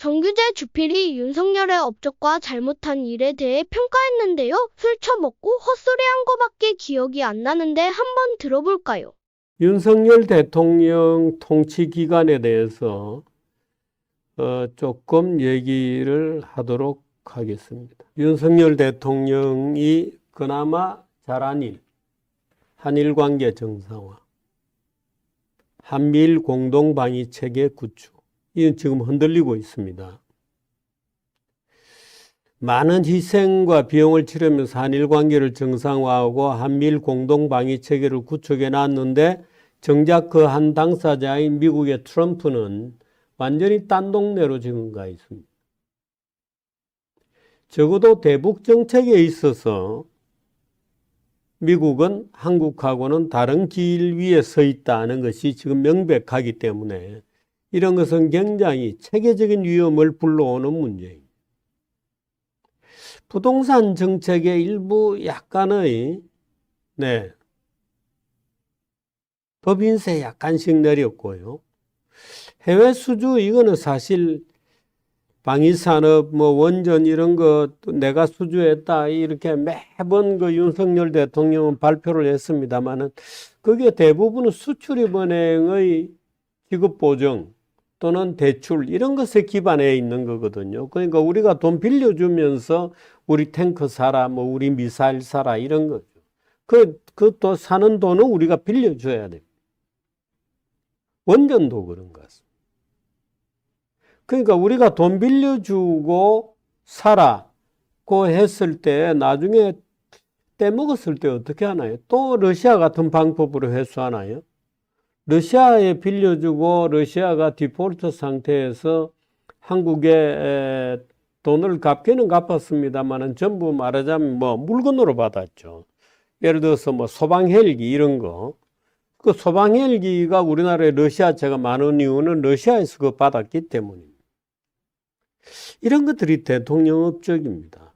정규재 주필이 윤석열의 업적과 잘못한 일에 대해 평가했는데요. 술 처먹고 헛소리한 거밖에 기억이 안 나는데 한번 들어볼까요? 윤석열 대통령 통치 기간에 대해서 조금 얘기를 하도록 하겠습니다. 윤석열 대통령이 그나마 잘한 일, 한일 관계 정상화, 한미일 공동방위 체계 구축, 이건 지금 흔들리고 있습니다. 많은 희생과 비용을 치르면서 한일 관계를 정상화하고 한미일 공동방위 체계를 구축해 놨는데 정작 그 한 당사자인 미국의 트럼프는 완전히 딴 동네로 지금 가 있습니다. 적어도 대북 정책에 있어서 미국은 한국하고는 다른 길 위에 서 있다는 것이 지금 명백하기 때문에 이런 것은 굉장히 체계적인 위험을 불러오는 문제입니다. 부동산 정책의 일부 약간의 법인세 약간씩 내렸고요. 해외 수주 이거는 사실 방위산업 원전 이런 거 내가 수주했다 이렇게 매번 그 윤석열 대통령은 발표를 했습니다만은 그게 대부분은 수출입은행의 지급 보증 또는 대출 이런 것에 기반해 있는 거거든요. 그러니까 우리가 돈 빌려주면서 우리 탱크 사라, 우리 미사일 사라 이런 거죠. 또 사는 돈은 우리가 빌려줘야 됩니다. 원전도 그런 것 같습니다. 그러니까 우리가 돈 빌려주고 사라고 했을 때 나중에 떼먹었을 때 어떻게 하나요? 또 러시아 같은 방법으로 회수하나요? 러시아에 빌려주고 러시아가 디폴트 상태에서 한국에 돈을 갚기는 갚았습니다만은 전부 말하자면 물건으로 받았죠. 예를 들어서 소방 헬기 이런 거. 그 소방 헬기가 우리나라에 러시아제가 많은 이유는 러시아에서 그거 받았기 때문입니다. 이런 것들이 대통령 업적입니다.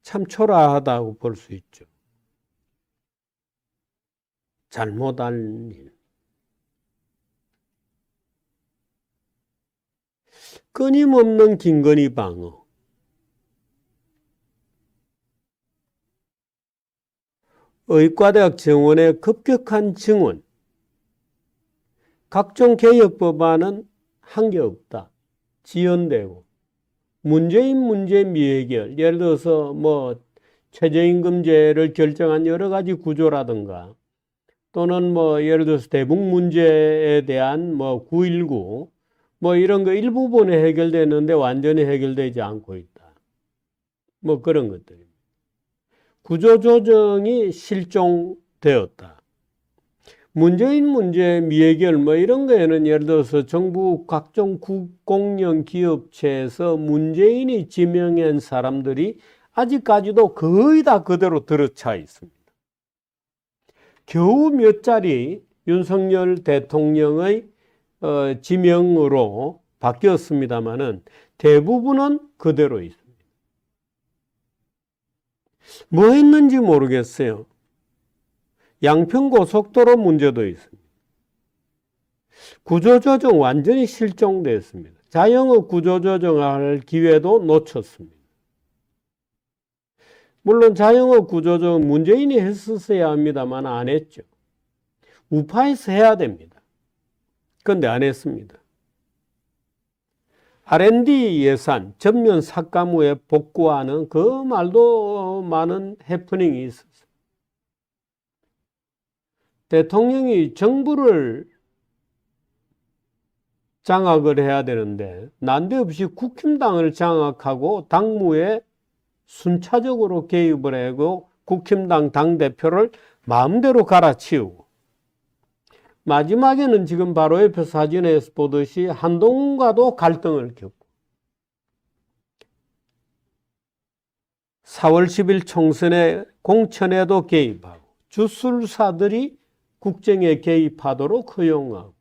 참 초라하다고 볼 수 있죠. 잘못한 일. 끊임없는 김건희 방어. 의과대학 정원의 급격한 증원. 각종 개혁 법안은 한 게 없다. 지연되고. 문재인 문제 미해결. 예를 들어서 최저임금제를 결정한 여러 가지 구조라든가 또는 예를 들어서 대북 문제에 대한 9.19 이런 거 일부분에 해결되는데 완전히 해결되지 않고 있다. 그런 것들입니다. 구조조정이 실종되었다. 문재인 문제 미해결 이런 거에는 예를 들어서 정부 각종 공영 기업체에서 문재인이 지명한 사람들이 아직까지도 거의 다 그대로 들어차 있습니다. 겨우 몇 자리 윤석열 대통령의 지명으로 바뀌었습니다마는 대부분은 그대로 있습니다. 뭐 했는지 모르겠어요. 양평고속도로 문제도 있습니다. 구조조정 완전히 실종됐습니다. 자영업 구조조정할 기회도 놓쳤습니다. 물론 자영업 구조조정 문재인이 했었어야 합니다만 안 했죠. 우파에서 해야 됩니다. 그런데 안 했습니다. R&D 예산 전면 삭감 후에 복구하는 그 말도 많은 해프닝이 있었어요. 대통령이 정부를 장악을 해야 되는데 난데없이 국힘당을 장악하고 당무에 순차적으로 개입을 하고 국힘당 당대표를 마음대로 갈아치우고 마지막에는 지금 바로 옆에 사진에서 보듯이 한동훈과도 갈등을 겪고 4월 10일 총선에 공천에도 개입하고 주술사들이 국정에 개입하도록 허용하고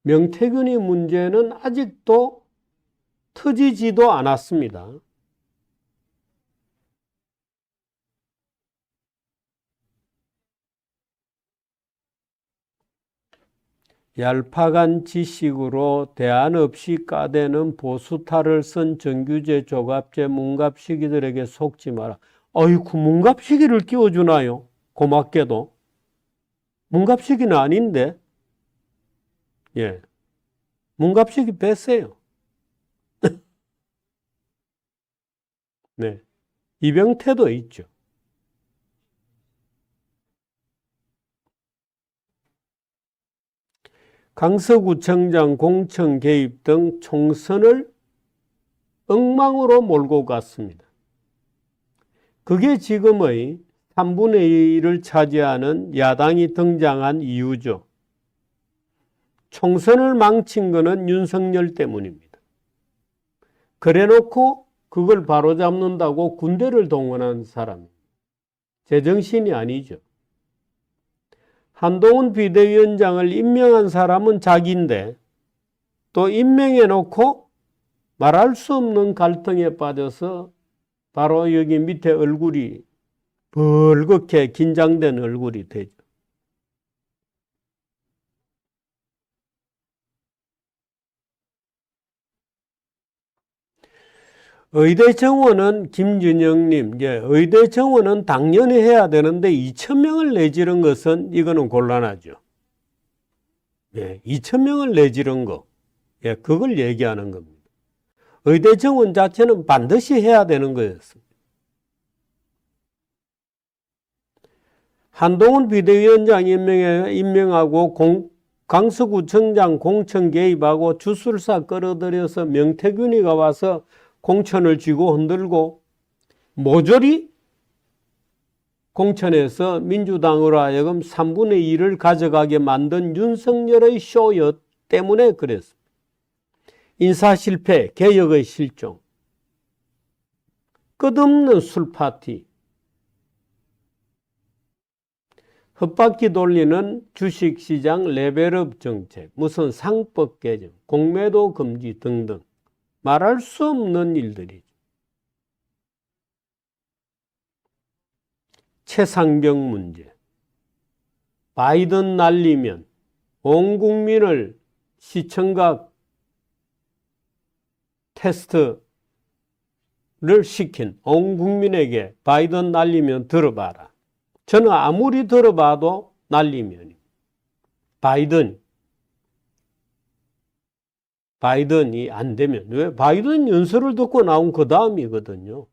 명태균의 문제는 아직도 터지지도 않았습니다. 얄팍한 지식으로 대안 없이 까대는 보수탈을 쓴 정규제, 조갑제, 문갑시기들에게 속지 마라. 어이쿠, 문갑시기를 끼워주나요? 고맙게도. 문갑시기는 아닌데. 예. 문갑시기 뺐어요. 네. 이병태도 있죠. 강서구청장 공천 개입 등 총선을 엉망으로 몰고 갔습니다. 그게 지금의 3분의 1을 차지하는 야당이 등장한 이유죠. 총선을 망친 것은 윤석열 때문입니다. 그래놓고 그걸 바로잡는다고 군대를 동원한 사람, 제정신이 아니죠. 한동훈 비대위원장을 임명한 사람은 자기인데 또 임명해놓고 말할 수 없는 갈등에 빠져서 바로 여기 밑에 얼굴이 벌겋게 긴장된 얼굴이 되죠. 의대 정원은 김준영님, 의대 정원은 당연히 해야 되는데 2,000명을 내지른 것은 이거는 곤란하죠. 2,000명을 내지른 거, 그걸 얘기하는 겁니다. 의대 정원 자체는 반드시 해야 되는 거였습니다. 한동훈 비대위원장 임명하고 강서구청장 공천 개입하고 주술사 끌어들여서 명태균이가 와서 공천을 쥐고 흔들고 모조리 공천에서 민주당으로 하여금 3분의 1을 가져가게 만든 윤석열의 쇼였 때문에 그랬습니다. 인사 실패, 개혁의 실종, 끝없는 술파티, 헛바퀴 돌리는 주식시장 레벨업 정책, 무슨 상법 개정, 공매도 금지 등등 말할 수 없는 일들이죠. 최상병 문제, 바이든 날리면 온 국민을 시청각 테스트를 시킨 온 국민에게 바이든 날리면 들어봐라. 저는 아무리 들어봐도 날리면 바이든이 안 되면, 왜? 바이든 연설을 듣고 나온 그 다음이거든요.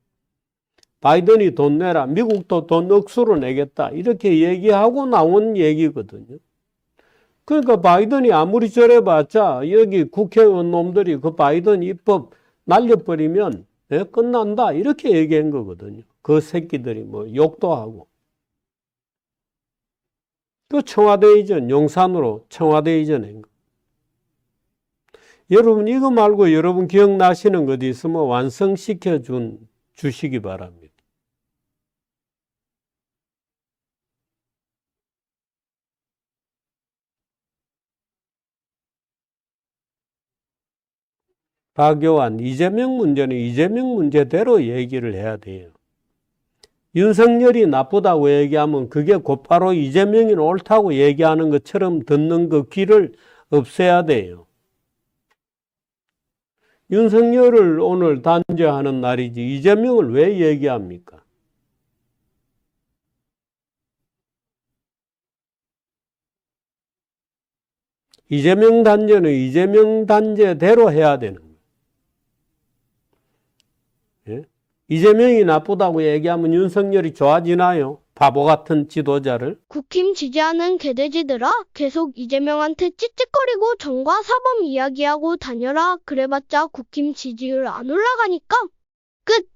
바이든이 돈 내라, 미국도 돈 억수로 내겠다, 이렇게 얘기하고 나온 얘기거든요. 그러니까 바이든이 아무리 저래봤자 여기 국회의원 놈들이 그 바이든 입법 날려버리면 끝난다, 이렇게 얘기한 거거든요. 그 새끼들이 뭐 욕도 하고. 그 청와대 이전, 용산으로 청와대 이전한 거. 여러분 이거 말고 여러분 기억나시는 것 있으면 완성시켜 주시기 바랍니다. 박요한, 이재명 문제는 이재명 문제대로 얘기를 해야 돼요. 윤석열이 나쁘다고 얘기하면 그게 곧바로 이재명이 옳다고 얘기하는 것처럼 듣는 그 귀를 없애야 돼요. 윤석열을 오늘 단죄하는 날이지 이재명을 왜 얘기합니까? 이재명 단죄는 이재명 단죄대로 해야 되는 거예요. 예? 이재명이 나쁘다고 얘기하면 윤석열이 좋아지나요? 바보 같은 지도자를. 국힘 지지하는 개돼지들아, 계속 이재명한테 찌찌거리고 정과 사범 이야기하고 다녀라. 그래봤자 국힘 지지율 안 올라가니까. 끝.